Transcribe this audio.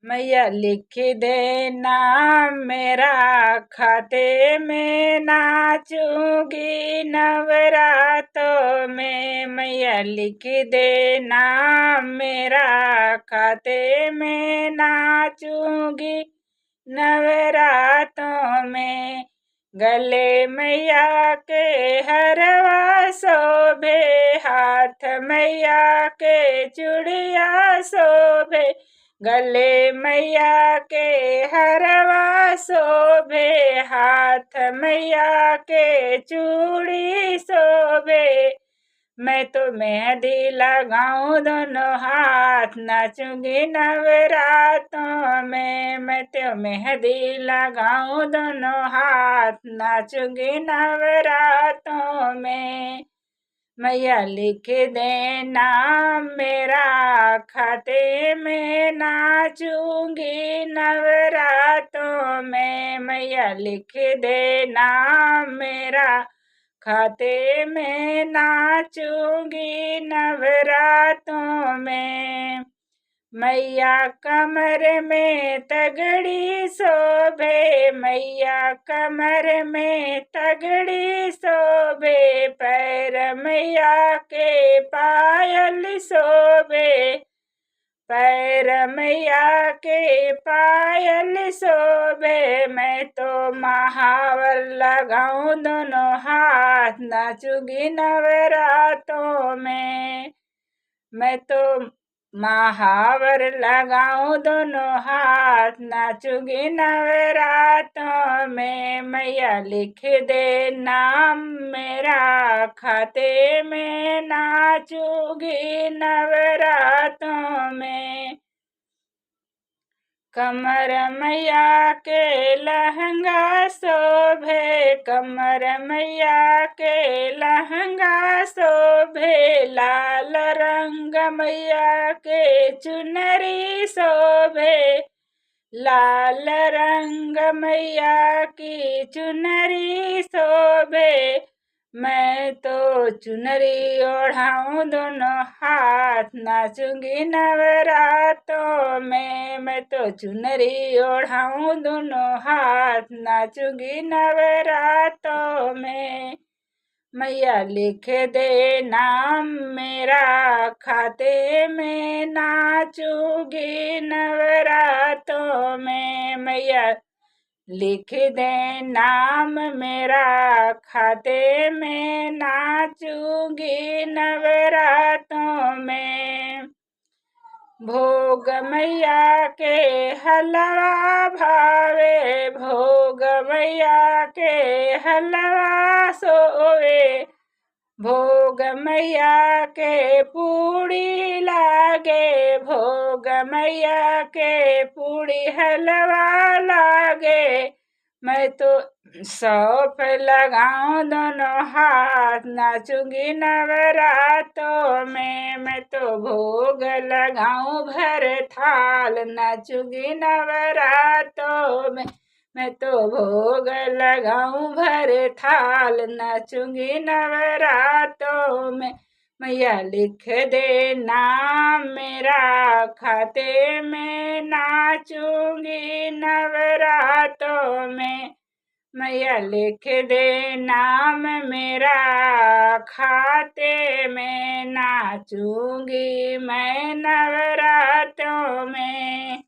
मैया लिख देना मेरा खाते में नाचूंगी नवरातों में। मैया लिख देना मेरा खाते में नाचूंगी नवरातों में। गले मैया के हरवा शोभे, हाथ मैया के चूड़िया शोभे। गले मैया के हरवा शोभे, हाथ मैया के चूड़ी शोभे। मैं तो मेहंदी लगाऊं दोनों हाथ, नाचूंगी नवरातों में। मैं तो मेहंदी लगाऊं दोनों हाथ, नाचूंगी नवरातों में। मैया लिख देना मेरा खाते में नाचूंगी नवरातों में। मैया लिख देना मेरा खाते में नाचूंगी नवरातों में। मैया कमर में तगड़ी शोभे, मैया कमर में तगड़ी शोभे। पैर मैया के पायल शोभे, पैर मैया के पायल शोभे। मैं तो महावर लगाऊं दोनों हाथ, नाचूंगी नवरातों में। मैं तो महावर लगाऊं दोनों हाथ, नाचूंगी नवरातों में। मैया लिख दे नाम मेरा खाते में, नाचूंगी नवरातों में। कमर मैया के लहंगा शोभे, कमर मैया के लहंगा शोभे। लाल रंग मैया के चुनरी शोभे, लाल रंग मैया की चुनरी शोभे। मैं तो चुनरी ओढ़ाऊं दोनों हाथ, नाचूंगी नवरातों में। मैं तो चुनरी ओढ़ाऊं दोनों हाथ, नाचूंगी नवरातों में। मैया लिख दे नाम मेरा खाते में, नाचूंगी नवरातों में। मैया लिख दे नाम मेरा खाते में, नाचूंगी नवरातों में। भोग मैया के हलवा भावे, भोग मैया के हलवा सोवे। भोग मैया के पूड़ी लागे, भोग मैया के पूड़ी हलवा लागे। मैं तो सौंफ लगाऊं दोनों हाथ, नाचूंगी नवरातों में। मैं तो भोग लगाऊं भर थाल, नाचूंगी नवरातों में। मैं तो भोग लगाऊं भर थाल, नाचूंगी नवरातों में। मैया लिख दे नाम मेरा खाते में, नाचूंगी नवरातों में। मैया लिख दे नाम मेरा खाते में, नाचूंगी मैं नवरातों में।